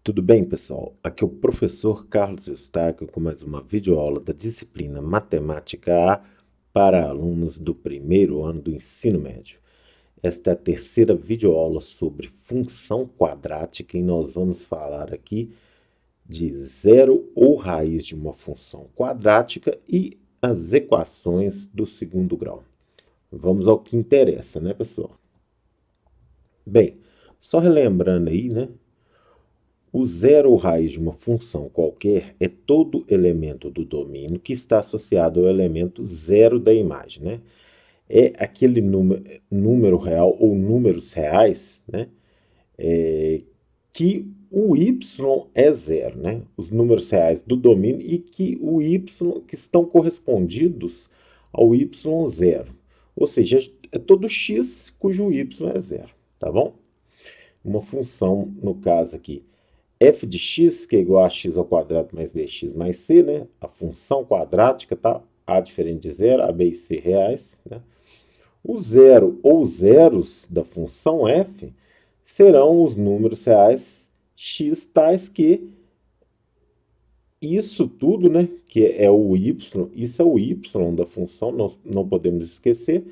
Tudo bem, pessoal? Aqui é o professor Carlos Eustáquio com mais uma videoaula da disciplina Matemática A para alunos do primeiro ano do ensino médio. Esta é a terceira videoaula sobre função quadrática e nós vamos falar aqui de zero ou raiz de uma função quadrática e as equações do segundo grau. Vamos ao que interessa, né, pessoal? Bem, só relembrando aí, né? O zero ou raiz de uma função qualquer é todo elemento do domínio que está associado ao elemento zero da imagem, né? É aquele número real ou números reais, né? Que o y é zero, né? Os números reais do domínio e que o y que estão correspondidos ao y zero. Ou seja, é todo x cujo y é zero, tá bom? Uma função, no caso aqui, f de x, que é igual a x ao quadrado mais bx mais c, né? A função quadrática, tá? A diferente de zero, a, b e c reais, né? O zero ou zeros da função f serão os números reais x tais que isso tudo, né? Que é o y, isso é o y da função, nós não podemos esquecer,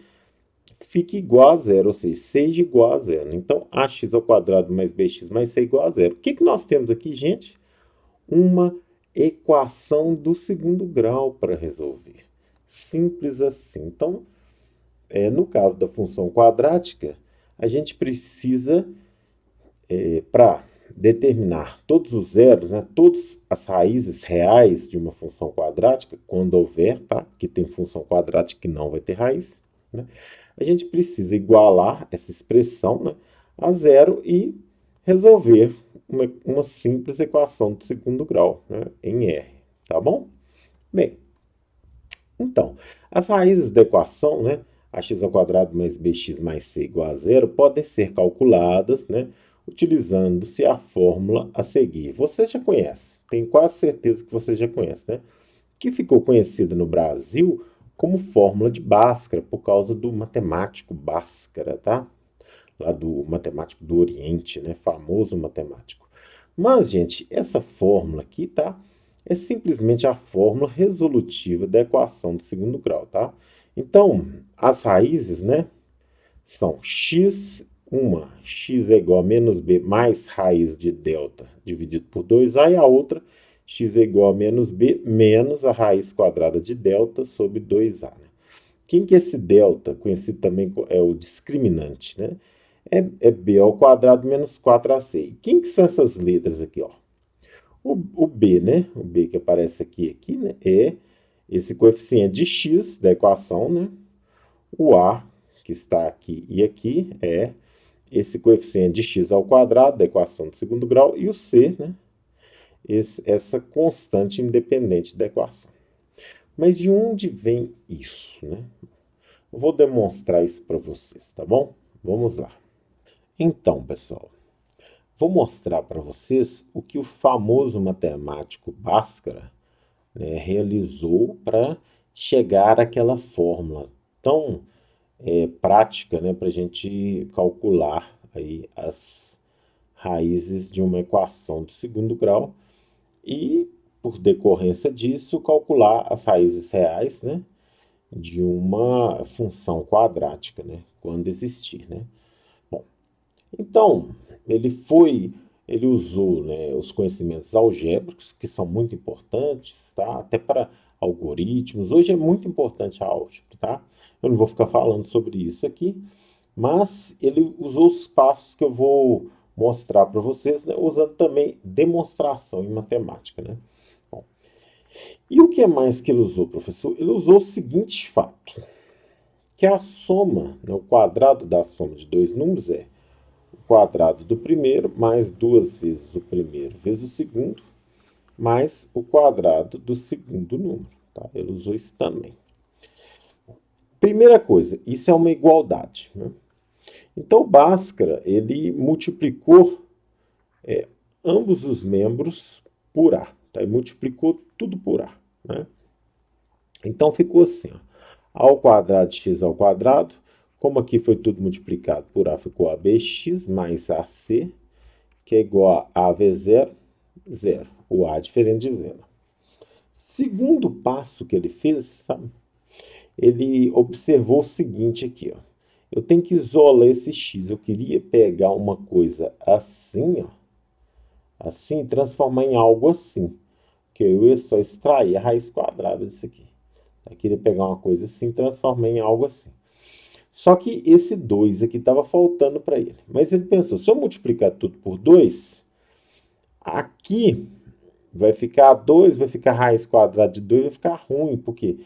fique igual a zero, ou seja, seja igual a zero. Então, ax ao quadrado mais bx mais c é igual a zero. O que nós temos aqui, gente? Uma equação do segundo grau para resolver. Simples assim. Então, no caso da função quadrática, a gente precisa, para determinar todos os zeros, né, todas as raízes reais de uma função quadrática, quando houver, tá? Que tem função quadrática que não vai ter raiz, né? A gente precisa igualar essa expressão, né, a zero e resolver uma simples equação de segundo grau, né, em R, tá bom? Bem, então, as raízes da equação, né, ax ao quadrado mais bx mais c igual a zero, podem ser calculadas, né, utilizando-se a fórmula a seguir. Você já conhece, tenho quase certeza que você já conhece, né? Que ficou conhecida no Brasil como fórmula de Bhaskara, por causa do matemático Bhaskara, tá? Lá do matemático do Oriente, né? Famoso matemático. Mas, gente, essa fórmula aqui, tá? É simplesmente a fórmula resolutiva da equação do segundo grau, tá? Então, as raízes, né? São x é igual a menos b mais raiz de delta dividido por 2a, e a outra, x é igual a menos b menos a raiz quadrada de delta sobre 2a. Né? Quem que é esse delta, conhecido também é o discriminante, né? É b ao quadrado menos 4ac. E quem que são essas letras aqui, ó? O b, né? O b que aparece aqui, né? É esse coeficiente de x da equação, né? O a, que está aqui e aqui, é esse coeficiente de x ao quadrado da equação do segundo grau, e o c, né? Essa constante independente da equação. Mas de onde vem isso, né? Eu vou demonstrar isso para vocês, tá bom? Vamos lá. Então, pessoal, vou mostrar para vocês o que o famoso matemático Bhaskara, né, realizou para chegar àquela fórmula tão prática, né, para a gente calcular aí as raízes de uma equação do segundo grau e, por decorrência disso, calcular as raízes reais, né, de uma função quadrática, né, quando existir, né. Bom, então, ele usou, né, os conhecimentos algébricos, que são muito importantes, tá? Até para algoritmos. Hoje é muito importante a álgebra, tá? Eu não vou ficar falando sobre isso aqui, mas ele usou os passos que eu vou mostrar para vocês, né, usando também demonstração em matemática, né? Bom, e o que é mais que ele usou, professor? Ele usou o seguinte fato, que a soma, né, o quadrado da soma de dois números é o quadrado do primeiro mais duas vezes o primeiro vezes o segundo, mais o quadrado do segundo número. Tá? Ele usou isso também. Primeira coisa, isso é uma igualdade. Né? Então, o Bhaskara, ele multiplicou ambos os membros por A. Tá? Ele multiplicou tudo por A. Né? Então, ficou assim, ó. A ao quadrado de x ao quadrado, como aqui foi tudo multiplicado por A, ficou ABX mais AC, que é igual a AV0 zero. O A diferente de zero. Segundo passo que ele fez, sabe? Ele observou o seguinte aqui, ó. Eu tenho que isolar esse x. Eu queria pegar uma coisa assim, ó. Assim, e transformar em algo assim. Que eu ia só extrair a raiz quadrada disso aqui. Eu queria pegar uma coisa assim e transformar em algo assim. Só que esse 2 aqui estava faltando para ele. Mas ele pensou, se eu multiplicar tudo por 2, aqui vai ficar 2, vai ficar raiz quadrada de 2, vai ficar ruim, porque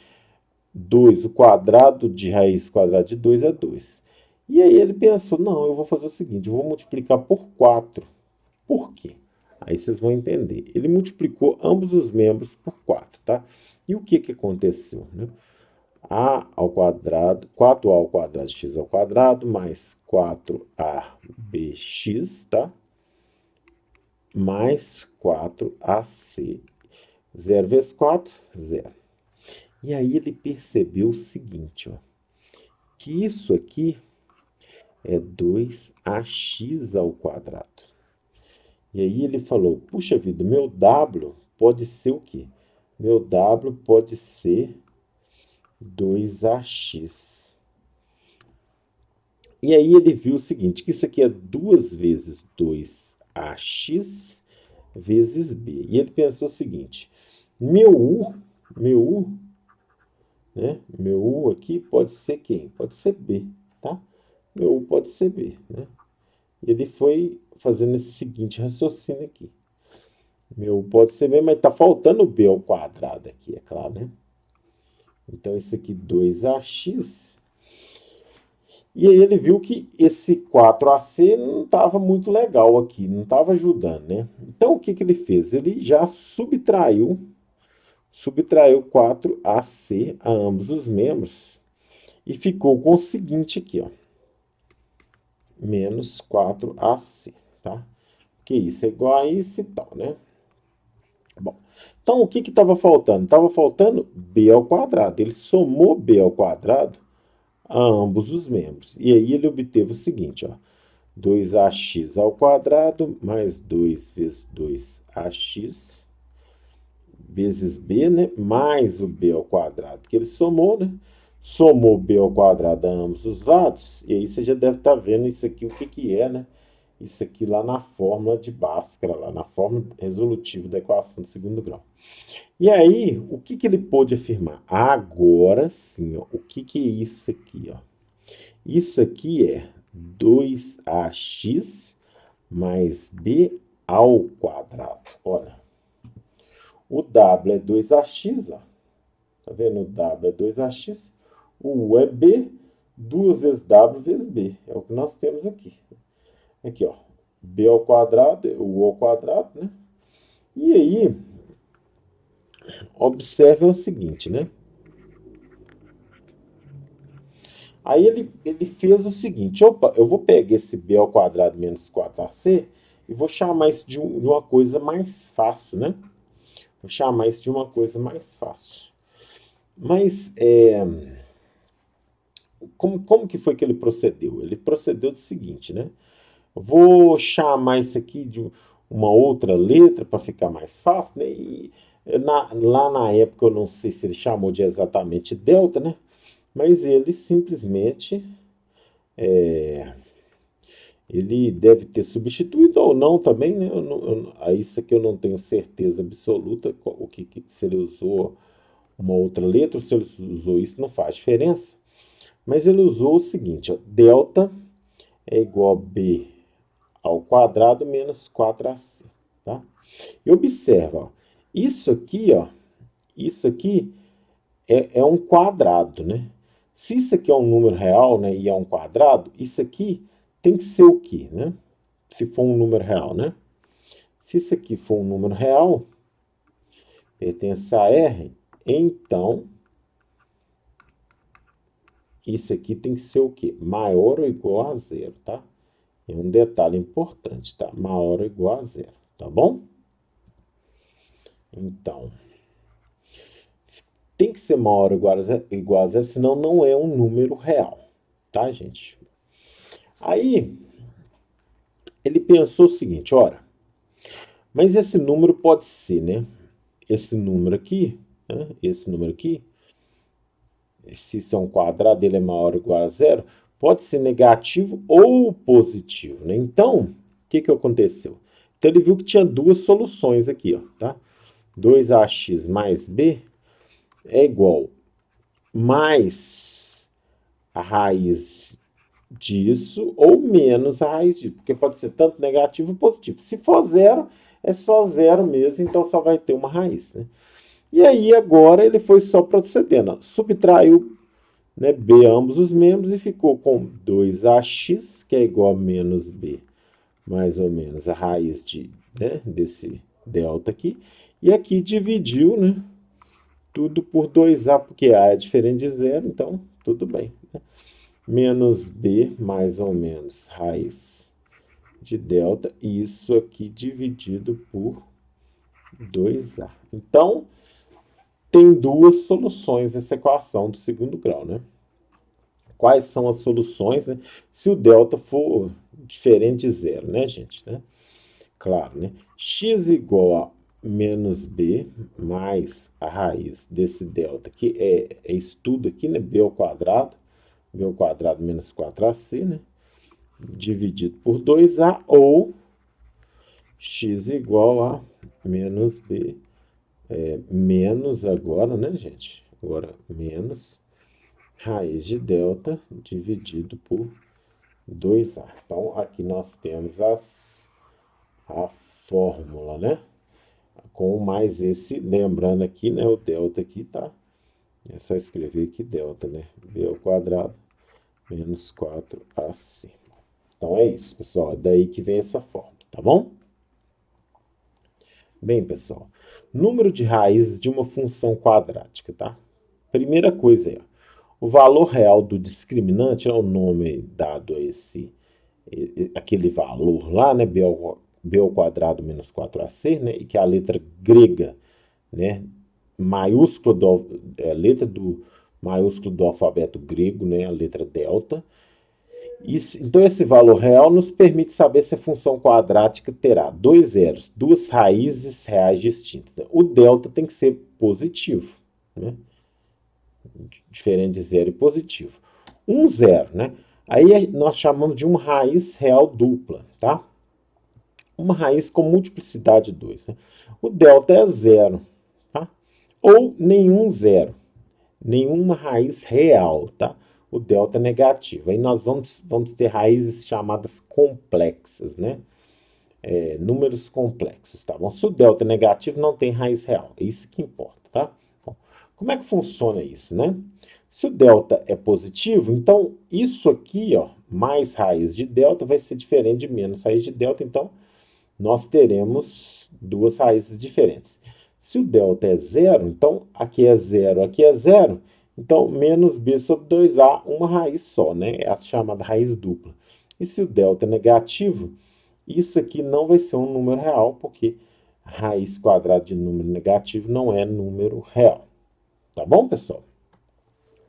2, o quadrado de raiz quadrada de 2 é 2. E aí ele pensou, não, eu vou fazer o seguinte, eu vou multiplicar por 4. Por quê? Aí vocês vão entender. Ele multiplicou ambos os membros por 4, tá? E o que que aconteceu, né? A ao quadrado, 4a ao quadrado de x ao quadrado, mais 4abx, tá? Mais 4ac. 0 vezes 4, 0. E aí ele percebeu o seguinte, ó, que isso aqui é 2ax ao quadrado. E aí ele falou, puxa vida, meu w pode ser o quê? Meu w pode ser 2ax. E aí ele viu o seguinte, que isso aqui é 2 vezes 2ax vezes b. E ele pensou o seguinte, meu u, né? Meu u aqui pode ser quem? Pode ser b, tá? Meu u pode ser b, né? E ele foi fazendo esse seguinte raciocínio aqui. Meu u pode ser b, mas tá faltando b ao quadrado aqui, é claro, né? Então, esse aqui 2ax. E aí ele viu que esse 4ac não estava muito legal aqui, não estava ajudando, né? Então, o que que ele fez? Ele já subtraiu 4ac a ambos os membros e ficou com o seguinte aqui, ó. Menos 4ac, tá? Que isso é igual a isso e tal, né? Bom, então o que que estava faltando? Estava faltando b ao quadrado. Ele somou b ao quadrado a ambos os membros. E aí ele obteve o seguinte, ó. 2ax ao quadrado mais 2 vezes 2ax vezes b, né? Mais o b ao quadrado, que ele somou, né? Somou b ao quadrado a ambos os lados. E aí você já deve estar vendo isso aqui, o que que é, né? Isso aqui lá na fórmula de Bhaskara, lá na fórmula resolutiva da equação de segundo grau. E aí, o que que ele pôde afirmar? Agora sim, ó, o que que é isso aqui, ó? Isso aqui é 2ax mais b ao quadrado. Olha, o w é 2ax, ó. Tá vendo? O w é 2ax, o u é b, 2 vezes w vezes b. É o que nós temos aqui. Aqui, ó. B ao quadrado, o ao quadrado, né? E aí, observe o seguinte, né? Aí ele fez o seguinte, opa, eu vou pegar esse b ao quadrado menos 4ac e vou chamar isso de uma coisa mais fácil, né? Vou chamar isso de uma coisa mais fácil. Mas, como que foi que ele procedeu? Ele procedeu do seguinte, né? Vou chamar isso aqui de uma outra letra para ficar mais fácil, né? E lá na época eu não sei se ele chamou de exatamente delta, né? Mas ele simplesmente ele deve ter substituído ou não também, né? Isso aqui eu não tenho certeza absoluta se ele usou uma outra letra ou se ele usou isso, não faz diferença. Mas ele usou o seguinte, ó, delta é igual a b ao quadrado menos 4ac, tá? E observa, ó, isso aqui é um quadrado, né? Se isso aqui é um número real, né, e é um quadrado, isso aqui tem que ser o quê, né? Se for um número real, né? Se isso aqui for um número real, pertence a R, então isso aqui tem que ser o quê? Maior ou igual a zero, tá? É um detalhe importante, tá? Maior ou igual a zero, tá bom? Então, tem que ser maior ou igual a zero, senão não é um número real, tá, gente? Aí, ele pensou o seguinte, ora, Mas esse número pode ser, né? Esse número aqui, né? Esse número aqui, se isso é um quadrado, ele é maior ou igual a zero, pode ser negativo ou positivo, né? Então, o que aconteceu? Então, ele viu que tinha duas soluções aqui, ó, tá? 2ax mais b é igual mais a raiz disso ou menos a raiz disso, porque pode ser tanto negativo ou positivo. Se for zero, é só zero mesmo, então só vai ter uma raiz, né? E aí agora ele foi só procedendo, ó, subtraiu, né, b ambos os membros e ficou com 2ax, que é igual a menos b, mais ou menos a raiz né, desse delta aqui. E aqui dividiu, né, tudo por 2a, porque a é diferente de zero, então tudo bem, né? Menos b mais ou menos raiz de delta, e isso aqui dividido por 2a. Então, tem duas soluções essa equação do segundo grau, né? Quais são as soluções, né? Se o delta for diferente de zero, né, gente? Né? Claro, né? X igual a menos b mais a raiz desse delta, que é isso tudo aqui, né? B ao quadrado menos 4ac, né? Dividido por 2a, ou x igual a menos b, menos agora, né, gente? Agora, menos raiz de delta dividido por 2a. Então, aqui nós temos a fórmula, né? Com mais esse, lembrando aqui, né? O delta aqui, tá? É só escrever aqui delta, né? B ao quadrado menos 4ac. Então, é isso, pessoal. É daí que vem essa fórmula, tá bom? Bem, pessoal, número de raízes de uma função quadrática, tá? Primeira coisa aí, ó, o valor real do discriminante é o nome dado a aquele valor lá, né? B ao quadrado menos 4ac, né? E que é a letra grega, né? Maiúscula letra do maiúsculo do alfabeto grego, né? A letra delta. Então, esse valor real nos permite saber se a função quadrática terá dois zeros, duas raízes reais distintas. O delta tem que ser positivo, né? Diferente de zero e positivo. Um zero, né? Aí nós chamamos de uma raiz real dupla, tá? Uma raiz com multiplicidade 2, né? O delta é zero, tá? Ou nenhum zero, nenhuma raiz real, tá? O delta é negativo. Aí nós vamos ter raízes chamadas complexas, né? Números complexos, tá bom? Se o delta é negativo, não tem raiz real. É isso que importa, tá? Bom, como é que funciona isso, né? Se o delta é positivo, então isso aqui, ó, mais raiz de delta vai ser diferente de menos raiz de delta, então nós teremos duas raízes diferentes. Se o delta é zero, então aqui é zero, então menos b sobre 2a, uma raiz só, né? É a chamada raiz dupla. E se o delta é negativo, isso aqui não vai ser um número real, porque raiz quadrada de número negativo não é número real. Tá bom, pessoal?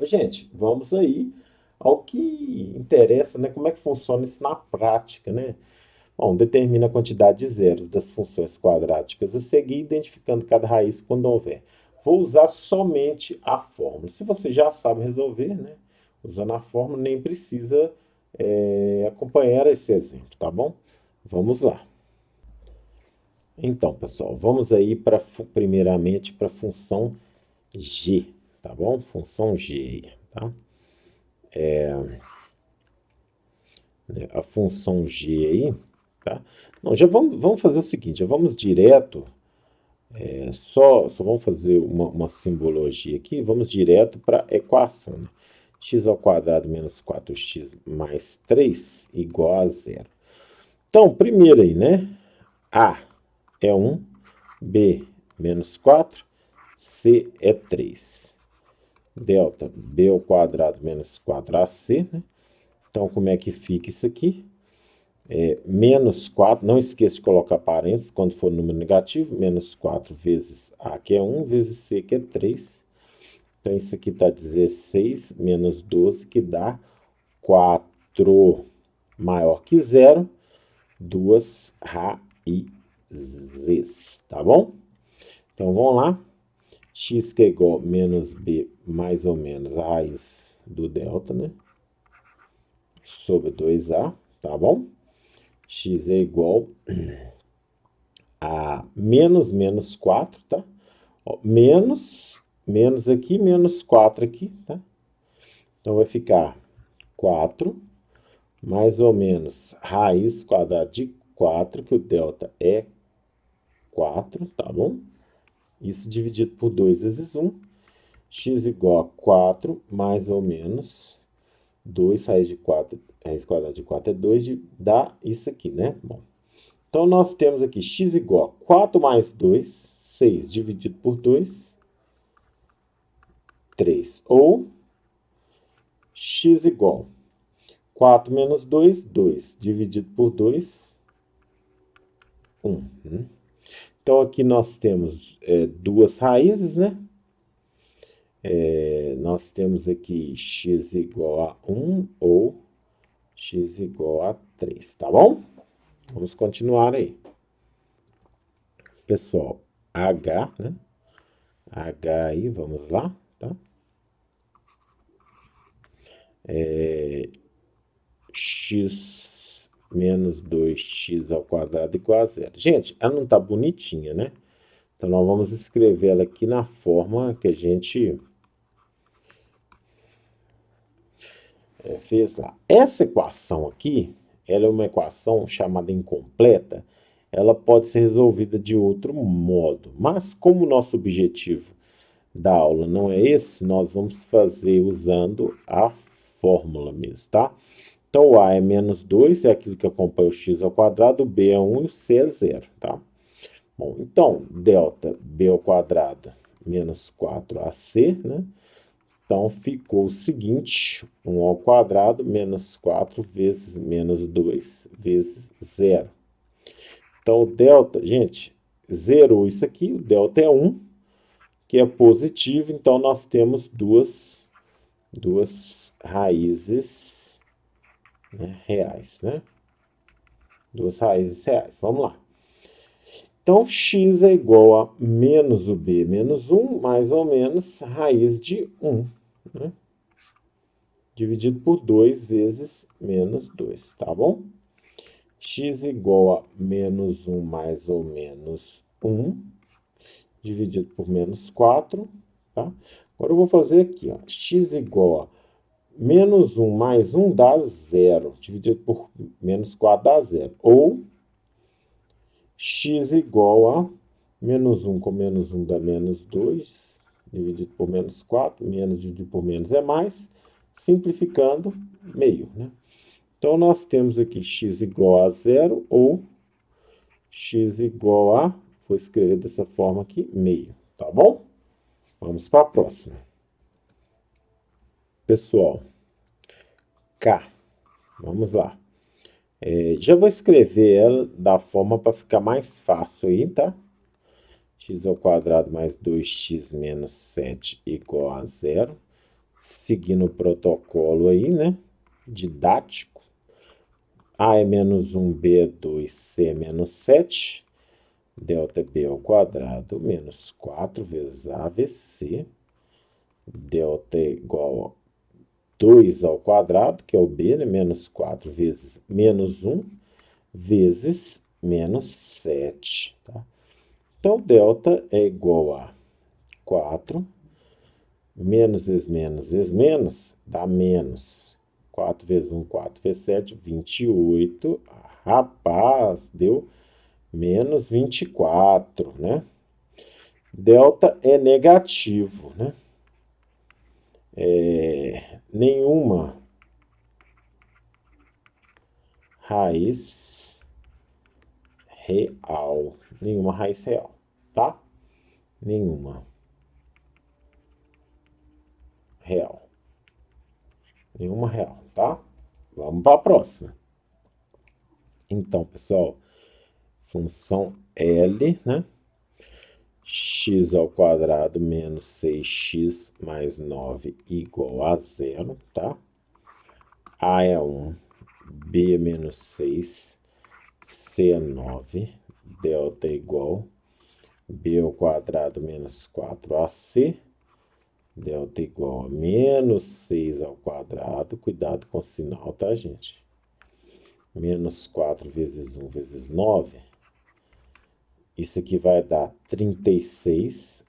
Gente, vamos aí ao que interessa, né? Como é que funciona isso na prática, né? Bom, determina a quantidade de zeros das funções quadráticas a seguir, identificando cada raiz quando houver. Vou usar somente a fórmula. Se você já sabe resolver, né? Usando a fórmula, nem precisa acompanhar esse exemplo, tá bom? Vamos lá. Então, pessoal, vamos aí primeiramente para a função g, tá bom? Função g, tá? A função g aí, tá? Não, já vamos fazer o seguinte, já vamos direto, só vamos fazer uma simbologia aqui, vamos direto para a equação, né? X ao quadrado menos 4x mais 3 igual a zero. Então, primeiro aí, né? A é 1, B menos 4, C é 3. Delta B ao quadrado menos 4AC, né? Então, como é que fica isso aqui? Menos 4, não esqueça de colocar parênteses quando for número negativo, menos 4 vezes A, que é 1, vezes C, que é 3. Então, isso aqui está 16 menos 12, que dá 4 maior que zero, duas raízes. vezes, tá bom? Então, vamos lá. X que é igual a menos b mais ou menos a raiz do delta, né? Sobre 2a, tá bom? X é igual a menos 4, tá? Ó, menos aqui, menos 4 aqui, tá? Então, vai ficar 4 mais ou menos raiz quadrada de 4, que o delta é 4, tá bom? Isso dividido por 2 vezes 1. X igual a 4 mais ou menos 2 raiz de 4, raiz quadrada de 4 é 2, dá isso aqui, né? Bom, então, nós temos aqui x igual a 4 mais 2, 6 dividido por 2, 3. Ou x igual a 4 menos 2, 2 dividido por 2, 1. Então, aqui nós temos duas raízes, né? Nós temos aqui x igual a 1 ou x igual a 3, tá bom? Vamos continuar aí. Pessoal, h, né? H aí, vamos lá, tá? X menos 2x ao quadrado igual a zero. Gente, ela não tá bonitinha, né? Então, nós vamos escrever ela aqui na forma que a gente fez lá. Essa equação aqui, ela é uma equação chamada incompleta. Ela pode ser resolvida de outro modo. Mas, como o nosso objetivo da aula não é esse, nós vamos fazer usando a fórmula mesmo, tá? Então, o a é menos 2, é aquilo que acompanha o x ao quadrado, o b é 1 e o c é 0, tá? Bom, então, delta b ao quadrado menos 4ac, né? Então, ficou o seguinte, 1 ao quadrado menos 4 vezes menos 2 vezes 0. Então, o delta, gente, zerou isso aqui, o delta é 1, que é positivo, então nós temos duas raízes, né, reais, né? Duas raízes reais. Vamos lá. Então, x é igual a menos o b menos 1, mais ou menos raiz de 1, né? Dividido por 2 vezes menos 2, tá bom? X igual a menos 1 mais ou menos 1, dividido por menos 4, tá? Agora eu vou fazer aqui, ó, x igual a menos 1 mais 1 dá 0, dividido por menos 4 dá 0. Ou x igual a menos 1 com menos 1 dá menos 2, dividido por menos 4, menos dividido por menos é mais, simplificando, meio, né? Então, nós temos aqui x igual a 0 ou x igual a, vou escrever dessa forma aqui, meio, tá bom? Vamos para a próxima. Pessoal, K, vamos lá. Já vou escrever ela da forma para ficar mais fácil aí, tá? X ao quadrado mais 2x menos 7 igual a 0. Seguindo o protocolo aí, né? Didático. A é menos 1, B é 2, C é menos 7. Delta é B ao quadrado menos 4 vezes A vezes C. Delta é igual a 2 ao quadrado, que é o B, né? Menos 4 vezes menos 1, vezes menos 7, tá? Então, delta é igual a 4, menos vezes menos vezes menos, dá menos. 4 vezes 1, 4 vezes 7, 28. Rapaz, deu menos 24, né? Delta é negativo, né? Nenhuma raiz real. Nenhuma raiz real, tá? Nenhuma real. Nenhuma real, tá? Vamos para a próxima. Então, pessoal, função L, né? X ao quadrado menos 6x mais 9 igual a 0, tá? A é 1, B é menos 6, C é 9, delta é igual b ao quadrado menos 4ac, delta é igual a menos 6 ao quadrado, cuidado com o sinal, tá, gente? Menos 4 vezes 1 vezes 9, isso aqui vai dar 36,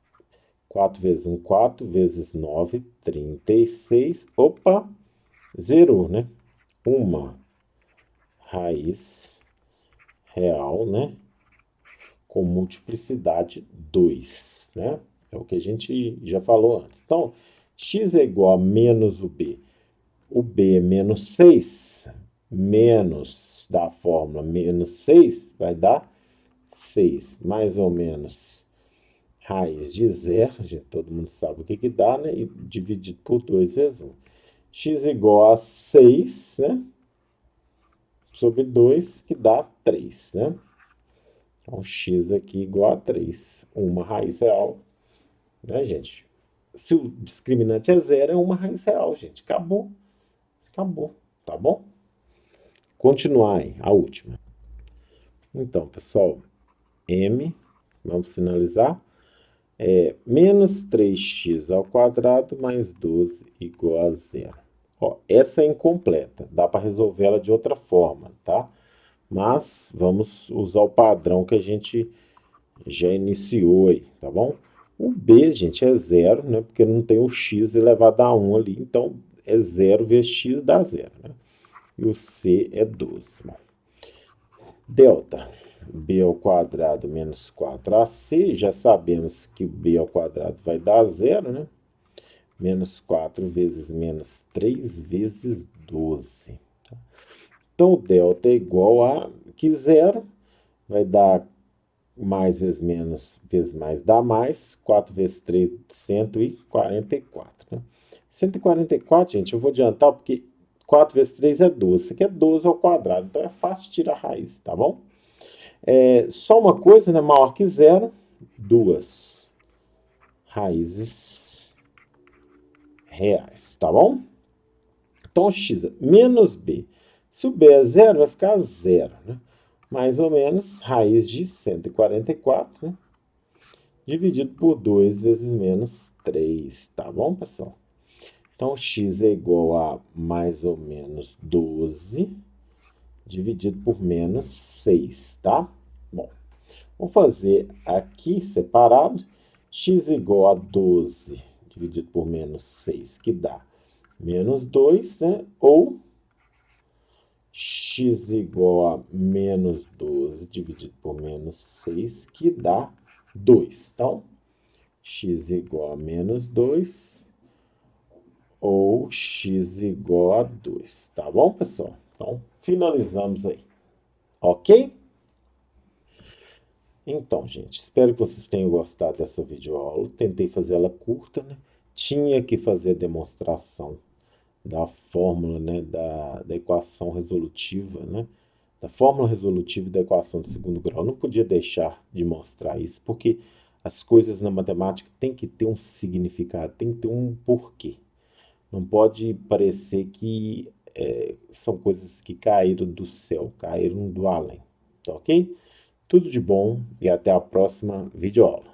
4 vezes 1, 4 vezes 9, 36, opa, zerou, né? Uma raiz real, né? Com multiplicidade 2, né? É o que a gente já falou antes. Então, x é igual a menos o b. O b é menos 6, menos da fórmula menos 6 vai dar 6, mais ou menos raiz de zero, gente, todo mundo sabe o que que dá, né? E dividido por 2 vezes 1. X igual a 6, né? Sobre 2, que dá 3, né? Então, x aqui igual a 3. Uma raiz real, né, gente? Se o discriminante é zero, é uma raiz real, gente. Acabou. Acabou. Tá bom? Continuar aí, a última. Então, pessoal, m, vamos finalizar, é menos 3x ao quadrado mais 12 igual a zero. Ó, essa é incompleta, dá para resolver ela de outra forma, tá? Mas vamos usar o padrão que a gente já iniciou aí, tá bom? O b, gente, é zero, né? Porque não tem o x elevado a 1 ali, então é zero vezes x dá zero, né? E o c é 12. Bom, delta, b ao quadrado menos 4ac, já sabemos que b ao quadrado vai dar zero, né? Menos 4 vezes menos 3 vezes 12. Então, delta é igual a que zero, vai dar mais vezes mais dá mais, 4 vezes 3, 144, né? 144, gente, eu vou adiantar porque 4 vezes 3 é 12, isso aqui é 12 ao quadrado, então é fácil tirar a raiz, tá bom? Só uma coisa, né, maior que zero, duas raízes reais, tá bom? Então, x é menos b. Se o b é zero, vai ficar zero, né? Mais ou menos raiz de 144, né? Dividido por 2 vezes menos 3, tá bom, pessoal? Então, x é igual a mais ou menos 12 dividido por menos 6, tá? Bom, vou fazer aqui separado, x igual a 12 dividido por menos 6, que dá menos 2, né? Ou x igual a menos 12 dividido por menos 6, que dá 2. Então, x igual a menos 2 ou x igual a 2. Tá bom, pessoal? Então, finalizamos aí. Ok? Então, gente, espero que vocês tenham gostado dessa videoaula. Tentei fazer ela curta, né? Tinha que fazer a demonstração da fórmula, né, da equação resolutiva, né? Da fórmula resolutiva e da equação de segundo grau. Não podia deixar de mostrar isso, porque as coisas na matemática têm que ter um significado, tem que ter um porquê. Não pode parecer que são coisas que caíram do céu, caíram do além. Tá ok? Tudo de bom e até a próxima videoaula.